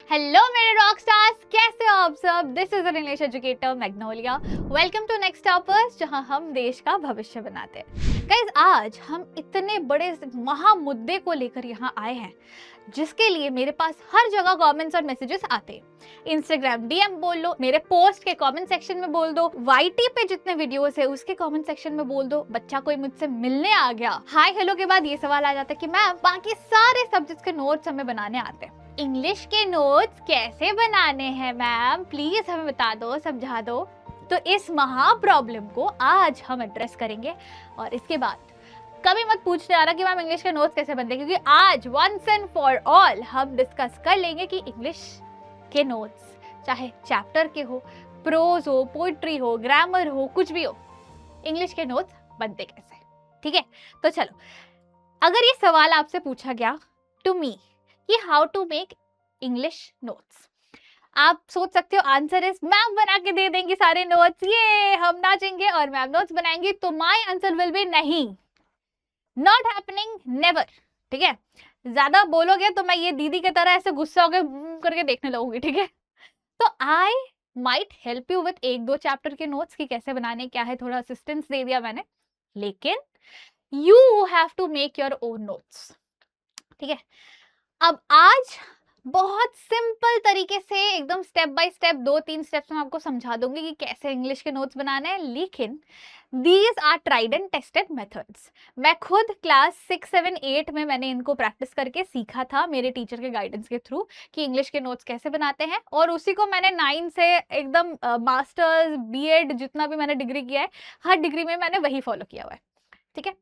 Hello मेरे rock stars, कैसे हो आप सब। This is an English educator Magnolia. Welcome to Next Toppers, जहां हम देश का भविष्य बनाते हैं। गाइस, आज हम इतने बड़े महा मुद्दे को लेकर यहाँ आए हैं जिसके लिए मेरे पास हर जगह कमेंट्स और मैसेजेस आते हैं। इंस्टाग्राम डीएम बोल लो, मेरे पोस्ट के कमेंट सेक्शन में बोल दो, वाईटी पे जितने वीडियोस है उसके कमेंट सेक्शन में बोल दो, बच्चा कोई मुझसे मिलने आ गया, हाय हेलो के बाद ये सवाल आ जाता है कि मैम बाकी सारे सब्जेक्ट्स के नोट्स हमें बनाने आते हैं, इंग्लिश के नोट्स कैसे बनाने हैं मैम, प्लीज हमें बता दो, समझा दो। तो इस महा प्रॉब्लम को आज हम एड्रेस करेंगे। और इसके बाद कभी मत पूछने आ रहा कि मैम इंग्लिश के नोट्स कैसे बनते हैं, क्योंकि आज वंस एंड फॉर ऑल हम डिस्कस कर लेंगे कि इंग्लिश के नोट्स चाहे चैप्टर के हो, प्रोज हो, पोइट्री हो, ग्रामर हो, कुछ भी हो, इंग्लिश के नोट्स बनते कैसे। ठीक है, तो चलो, अगर ये सवाल आपसे पूछा गया टू मी कि how to make English notes, आप सोच सकते हो आंसर इज मैम बना के दे देंगे सारे नोट्स, ये हम नाचेंगे और मैम नोट्स बनाएंगे। तो माय आंसर विल बी नहीं, नॉट हैपनिंग, नेवर। ठीक है, ज्यादा बोलोगे तो मैं ये दीदी की तरह ऐसे गुस्सा होकर करके देखने लगूंगी। ठीक है, तो I might help you with एक दो चैप्टर के नोट्स कि कैसे बनाने, क्या है, थोड़ा असिस्टेंस दे दिया मैंने, लेकिन you have to make your own notes. ठीक है, अब आज बहुत सिंपल तरीके से एकदम स्टेप बाय स्टेप 2-3 स्टेप्स में आपको समझा दूंगी कि कैसे इंग्लिश के नोट्स बनाने हैं, लेकिन these are tried and tested methods. मैं खुद क्लास 6, 7, 8 में मैंने इनको प्रैक्टिस करके सीखा था मेरे टीचर के गाइडेंस के थ्रू कि इंग्लिश के नोट्स कैसे बनाते हैं, और उसी को मैंने 9 से एकदम मास्टर्स, बीएड, जितना भी मैंने डिग्री किया है, हर डिग्री में मैंने वही फॉलो किया हुआ है। ठीक है,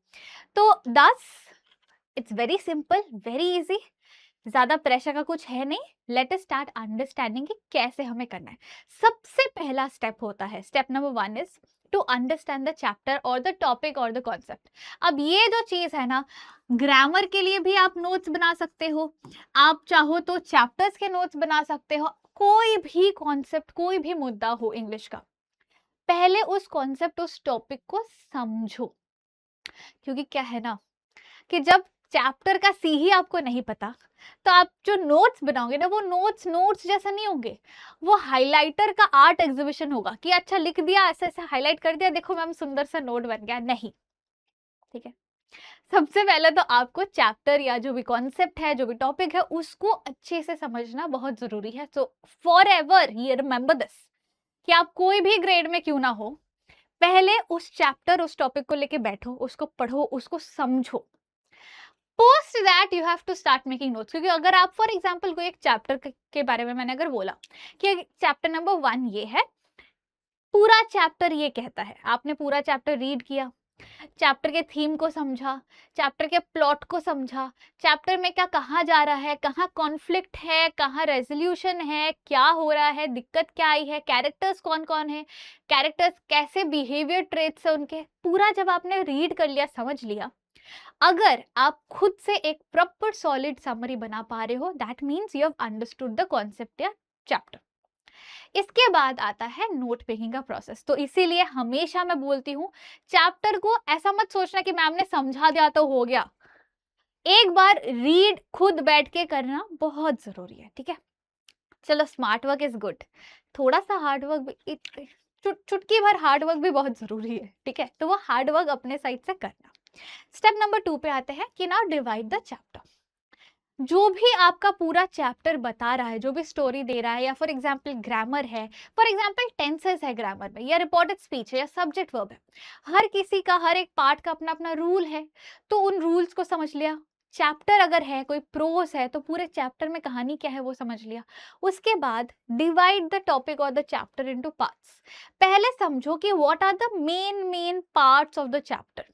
तो दस it's very simple, very easy, ज्यादा प्रेशर का कुछ है नहीं। लेट अस स्टार्ट अंडरस्टैंडिंग कि कैसे हमें करना है। सबसे पहला स्टेप होता है, step number 1 is to understand the chapter और द टॉपिक और द कॉन्सेप्ट। अब ये जो चीज है ना, ग्रामर के लिए भी आप नोट्स बना सकते हो, आप चाहो तो चैप्टर्स के नोट्स बना सकते हो। कोई भी कॉन्सेप्ट, कोई भी मुद्दा हो इंग्लिश का, पहले उस कॉन्सेप्ट, उस टॉपिक को समझो। क्योंकि क्या है ना कि जब चैप्टर का सी ही आपको नहीं पता, तो आप जो नोट्स बनाओगे ना, वो नोट्स जैसा नहीं होंगे, वो हाइलाइटर का आर्ट एग्जीबिशन होगा कि अच्छा लिख दिया, ऐसे ऐसे हाईलाइट कर दिया, देखो मैम सुंदर सा नोट बन गया। नहीं, ठीक है, सबसे पहले तो आपको चैप्टर या जो भी कॉन्सेप्ट है, जो भी टॉपिक है, उसको अच्छे से समझना बहुत जरूरी है। सो फॉर एवर ये रिमेंबर दिस कि आप कोई भी ग्रेड में क्यों ना हो, पहले उस चैप्टर, उस टॉपिक को लेके बैठो, उसको पढ़ो, उसको समझो। Post that you have to start making notes. क्योंकि अगर आप फॉर एग्जाम्पल कोई एक चैप्टर के बारे में मैंने अगर बोला कि चैप्टर नंबर 1 ये है, पूरा चैप्टर ये कहता है, आपने पूरा चैप्टर रीड किया, चैप्टर के थीम को समझा, चैप्टर के प्लॉट को समझा, चैप्टर में क्या कहा जा रहा है, कहाँ कॉन्फ्लिक्ट है, कहाँ रेजोल्यूशन है, क्या हो रहा है, दिक्कत क्या आई है, कैरेक्टर्स कौन कौन है, कैरेक्टर्स कैसे बिहेवियर ट्रेट्स है उनके, पूरा जब आपने रीड कर लिया, समझ लिया, अगर आप खुद से एक प्रॉपर सॉलिड समरी बना पा रहे हो, that means you have understood the concept या चैप्टर। इसके बाद आता है नोट मेकिंग का प्रोसेस। तो इसीलिए हमेशा मैं बोलती हूँ, चैप्टर को ऐसा मत सोचना कि मैम ने समझा दिया तो हो गया, एक बार रीड खुद बैठ के करना बहुत जरूरी है। ठीक है, चलो, स्मार्ट वर्क इज गुड, थोड़ा सा हार्ड वर्क भी, चुटकी भर हार्ड वर्क भी बहुत जरूरी है। ठीक है, तो वो हार्ड वर्क अपने साइड से करना। स्टेप नंबर 2 पे आते हैं कि नाउ डिवाइड द चैप्टर। जो भी आपका पूरा चैप्टर बता रहा है, जो भी स्टोरी दे रहा है, या फॉर एग्जांपल ग्रामर है, फॉर एग्जांपल टेंसेस है ग्रामर में, या रिपोर्टेड स्पीच है, या सब्जेक्ट वर्ब है, हर किसी का, हर एक पार्ट का अपना अपना रूल है, तो उन रूल्स को समझ लिया। चैप्टर अगर है, कोई प्रोस है, तो पूरे चैप्टर में कहानी क्या है वो समझ लिया। उसके बाद डिवाइड द टॉपिक और द चैप्टर इनटू पार्ट्स। पहले समझो कि what are the main parts of the chapter.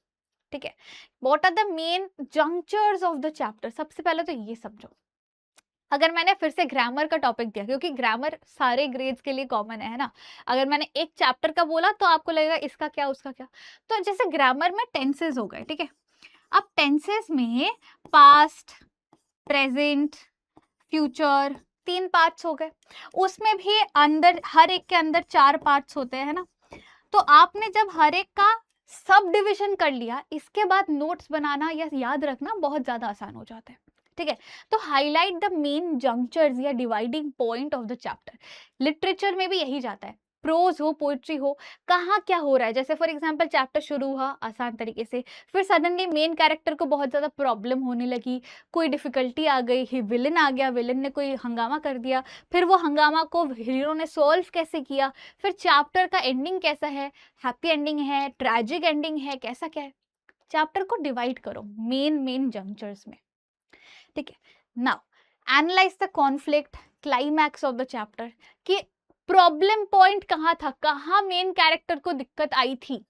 ठीक है, what are the main junctures of the chapter, सबसे पहले तो ये समझो। अगर मैंने फिर से ग्रामर का टॉपिक दिया, क्योंकि ग्रामर सारे ग्रेड्स के लिए कॉमन है ना, अगर मैंने एक चैप्टर का बोला तो आपको लगेगा इसका क्या उसका क्या। तो जैसे ग्रामर में टेंसेस हो गए, ठीक है, अब टेंसेस में पास्ट, प्रेजेंट, फ्यूचर, 3 पार्ट्स हो गए। उसमें भी अंदर, हर एक के अंदर 4 पार्ट्स होते हैं ना। तो आपने जब हर एक का सब डिविजन कर लिया, इसके बाद नोट्स बनाना या याद रखना बहुत ज्यादा आसान हो जाता है। ठीक है। तो हाईलाइट द मेन जंक्चर्स या dividing point of the chapter. Literature में भी यही जाता है, प्रोज हो पोइट्री हो, कहाँ क्या हो रहा है। जैसे फॉर एग्जाम्पल चैप्टर शुरू हुआ आसान तरीके से, फिर सडनली मेन कैरेक्टर को बहुत ज्यादा प्रॉब्लम होने लगी, कोई डिफिकल्टी आ गई, ही विलन आ गया, विलन ने कोई हंगामा कर दिया, फिर वो हंगामा को हीरो ने सॉल्व कैसे किया, फिर चैप्टर का एंडिंग कैसा है, हैप्पी एंडिंग है, ट्रेजिक एंडिंग है, कैसा क्या है। चैप्टर को डिवाइड करो मेन मेन जंक्चर्स में, ठीक है। Now analyse the conflict climax of the chapter, कि प्रॉब्लम पॉइंट कहाँ था, कहाँ मेन कैरेक्टर को दिक्कत आई थी,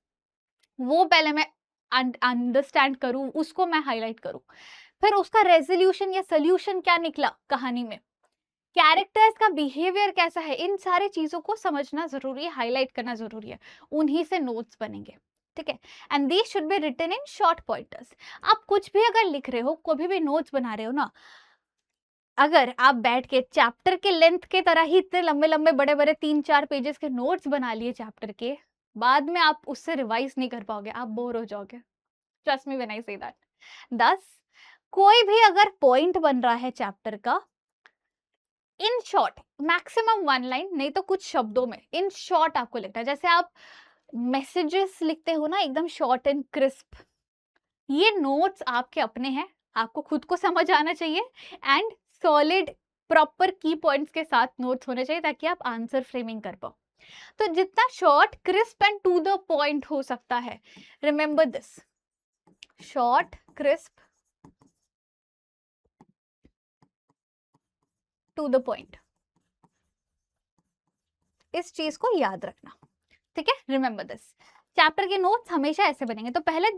वो पहले मैं अंडरस्टैंड करूं, उसको मैं हाईलाइट करूं, फिर उसका रेजोल्यूशन या सोल्यूशन क्या निकला कहानी में, कैरेक्टर्स का बिहेवियर कैसा है, इन सारी चीजों को समझना जरूरी है, हाईलाइट करना जरूरी है, उन्हीं से नोट्स बनेंगे, ठीक है। And these should be written in short pointers. आप कुछ भी अगर लिख रहे हो, कभी भी नोट्स बना रहे हो ना, अगर आप बैठ के चैप्टर के लेंथ के तरह ही इतने लंबे लंबे बड़े बड़े 3-4 पेजेस के नोट्स बना लिए चैप्टर के, बाद में आप उससे रिवाइज नहीं कर पाओगे, आप बोर हो जाओगे। Trust me when I say that. 10 कोई भी अगर पॉइंट बन रहा है चैप्टर का, इन शॉर्ट, मैक्सिमम 1 लाइन, नहीं तो कुछ शब्दों में इन शॉर्ट आपको लिखना है। जैसे आप मैसेजेस लिखते हो ना, एकदम शॉर्ट एंड क्रिस्प, ये नोट्स आपके अपने हैं, आपको खुद को समझ आना चाहिए, एंड सॉलिड प्रॉपर की पॉइंट्स के साथ नोट्स होने चाहिए, ताकि आप आंसर फ्रेमिंग कर पाओ। तो जितना short crisp and to the point हो सकता है, remember this, short crisp to the point, इस चीज को याद रखना, ठीक है। रिमेंबर दिस, चैप्टर के नोट्स हमेशा ऐसे बनेंगे। तो पहले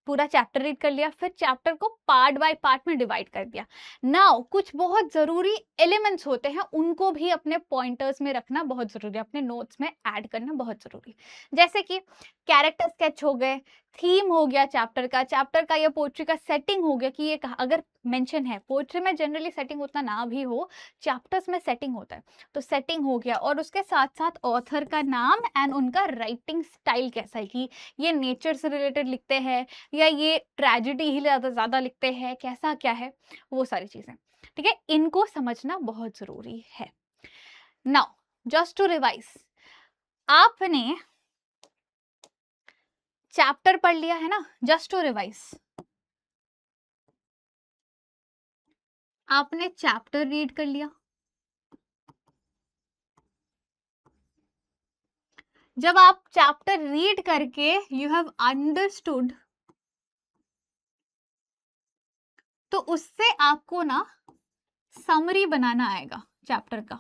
पूरा चैप्टर रीड कर लिया, फिर चैप्टर को पार्ट बाय पार्ट में डिवाइड कर दिया। नाउ कुछ बहुत जरूरी एलिमेंट्स होते हैं, उनको भी अपने पॉइंटर्स में रखना बहुत जरूरी है, अपने नोट्स में ऐड करना बहुत जरूरी। जैसे कि कैरेक्टर स्केच हो गए, थीम हो गया चैप्टर का या पोएट्री का सेटिंग हो गया, कि ये अगर मेंशन है, पोएट्री में जनरली सेटिंग उतना ना भी हो, चैप्टर्स में सेटिंग होता है, तो सेटिंग हो गया, और उसके साथ साथ ऑथर का नाम एंड उनका राइटिंग स्टाइल कैसा है, कि ये नेचर से रिलेटेड लिखते हैं या ये ट्रेजेडी ही ज्यादा लिखते हैं, कैसा क्या है, वो सारी चीजें, ठीक है, इनको समझना बहुत जरूरी है। नाउ जस्ट टू रिवाइज, आपने चैप्टर पढ़ लिया है ना, जस्ट टू रिवाइज, आपने चैप्टर रीड कर लिया, जब आप चैप्टर रीड करके यू हैव अंडरस्टूड, तो उससे आपको ना समरी बनाना आएगा चैप्टर का।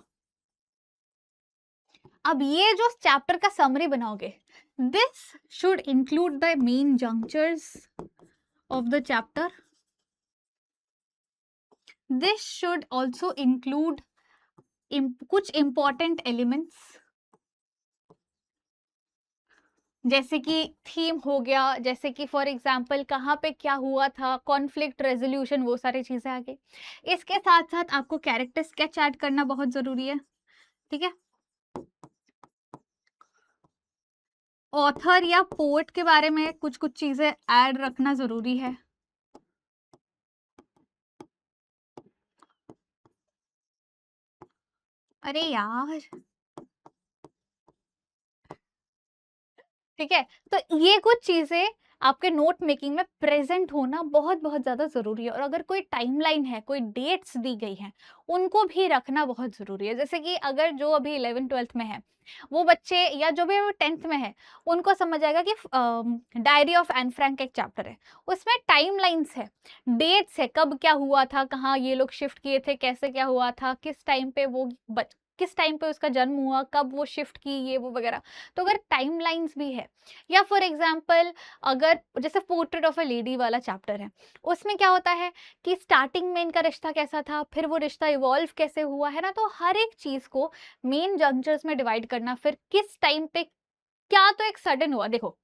अब ये जो चैप्टर का समरी बनाओगे, this should include the main junctures of the chapter, this should also include कुछ इंपॉर्टेंट एलिमेंट्स, जैसे कि थीम हो गया, जैसे कि फॉर एग्जाम्पल कहाँ पे क्या हुआ था, कॉन्फ्लिक्ट रेजोल्यूशन, वो सारी चीजें आ गई। इसके साथ साथ आपको कैरेक्टर स्केच ऐड करना बहुत जरूरी है, ठीक है। ऑथर या पोएट के बारे में कुछ कुछ चीजें ऐड रखना जरूरी है। अरे यार, ठीक है। तो ये कुछ चीजें आपके नोट मेकिंग में प्रेजेंट होना बहुत बहुत ज्यादा जरूरी है। और अगर कोई टाइमलाइन है, कोई डेट्स दी गई हैं, उनको भी रखना बहुत जरूरी है। जैसे कि अगर जो अभी 11th-12th में है, वो बच्चे या जो भी 10th में है, उनको समझ आएगा कि डायरी ऑफ एन फ्रैंक एक चैप्टर है, उसमें टाइमलाइंस है, डेट्स है, कब क्या हुआ था, कहाँ ये लोग शिफ्ट किए थे, कैसे क्या हुआ था, किस टाइम पे वो किस टाइम पे उसका जन्म हुआ, कब वो शिफ्ट की, ये वो वगैरह। तो अगर टाइमलाइंस भी है, या फॉर एग्जाम्पल अगर जैसे पोर्ट्रेट ऑफ अ लेडी वाला चैप्टर है, उसमें क्या होता है कि स्टार्टिंग में इनका रिश्ता कैसा था, फिर वो रिश्ता इवॉल्व कैसे हुआ है ना, तो हर एक चीज को मेन जंक्चर्स में डिवाइड करना, फिर किस टाइम पे क्या, तो एक सडन हुआ। देखो,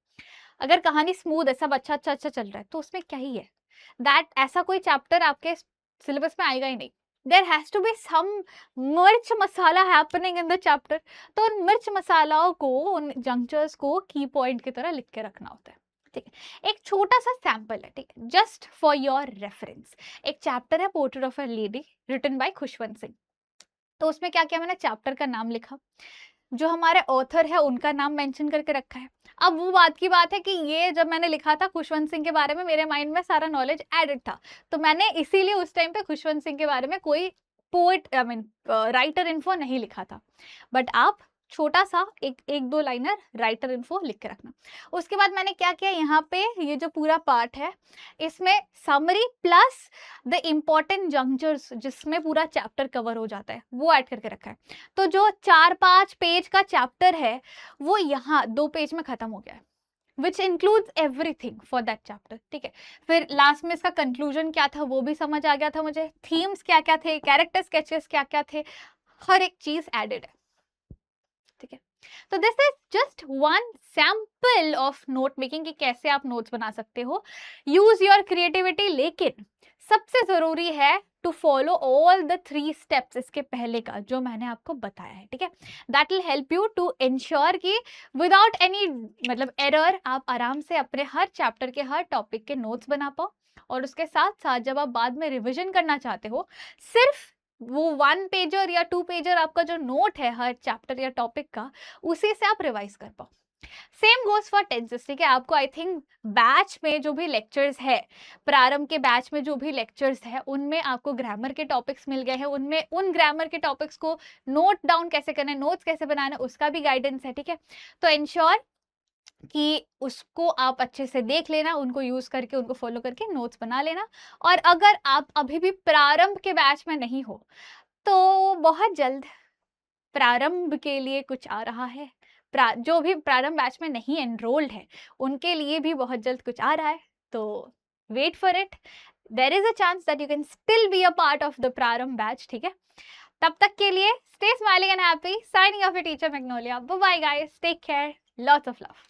अगर कहानी स्मूथ है, सब अच्छा अच्छा अच्छा चल रहा है, तो उसमें क्या ही है, दैट ऐसा कोई चैप्टर आपके सिलेबस में आएगा ही नहीं। There has to be some mirch masala happening in the chapter. तो उन मिर्च मसालाओं को, उन जंक्चर्स को की पॉइंट की तरह लिख के रखना होता है, ठीक है, एक छोटा सा सैंपल है, ठीक है, जस्ट फॉर योर रेफरेंस। एक चैप्टर है portrait of a lady written by Khushwant Singh. तो उसमें क्या किया मैंने, चैप्टर का नाम लिखा, जो हमारे ऑथर है उनका नाम मेंशन करके रखा है। अब वो बात की बात है कि ये जब मैंने लिखा था खुशवंत सिंह के बारे में, मेरे माइंड में सारा नॉलेज एडेड था, तो मैंने इसीलिए उस टाइम पे खुशवंत सिंह के बारे में कोई poet I mean writer info नहीं लिखा था। बट आप छोटा सा एक दो लाइनर राइटर इन्फो लिख के रखना। उसके बाद मैंने क्या किया, यहाँ पे ये जो पूरा पार्ट है इसमें समरी प्लस द इम्पॉर्टेंट जंक्चर्स जिसमें पूरा चैप्टर कवर हो जाता है वो ऐड करके रखा है। तो जो 4-5 पेज का चैप्टर है वो यहाँ 2 पेज में खत्म हो गया है, which includes everything for that chapter, ठीक है। फिर लास्ट में इसका कंक्लूजन क्या था वो भी समझ आ गया था मुझे, थीम्स क्या क्या थे, कैरेक्टर स्केचेस क्या क्या थे, हर एक चीज एडेड है, ठीक है। तो this is just one sample of note making कि कैसे आप नोट्स बना सकते हो, यूज योर क्रिएटिविटी। लेकिन सबसे जरूरी है to follow all the 3 steps इसके पहले का जो मैंने आपको बताया है, ठीक है। That will help you to ensure कि विदाउट एनी मतलब एरर आप आराम से अपने हर चैप्टर के हर टॉपिक के नोट्स बना पाओ। और उसके साथ साथ जब आप बाद में रिविजन करना चाहते हो, सिर्फ वो 1 पेजर या 2 पेजर आपका जो नोट है हर चैप्टर या टॉपिक का, उसी से आप रिवाइज कर पाओ। सेम गोज फॉर टेंसेस, ठीक है। आपको आई थिंक बैच में जो भी लेक्चर्स है, प्रारंभ के बैच में जो भी लेक्चर्स है, उनमें आपको ग्रामर के टॉपिक्स मिल गए हैं, उनमें उन ग्रामर के टॉपिक्स को नोट डाउन कैसे करना है, नोट्स कैसे बनाना है, उसका भी गाइडेंस है, ठीक है। तो इंश्योर कि उसको आप अच्छे से देख लेना, उनको यूज करके उनको फॉलो करके नोट्स बना लेना। और अगर आप अभी भी प्रारंभ के बैच में नहीं हो तो बहुत जल्द प्रारंभ के लिए कुछ आ रहा है। जो भी प्रारंभ बैच में नहीं एनरोल्ड है उनके लिए भी बहुत जल्द कुछ आ रहा है, तो wait for it. There is a chance that you can still be a part of the Prarambh batch, ठीक है। तब तक के लिए stay smiling and happy, signing off your teacher Magnolia. Bye bye guys, take care, lots of love.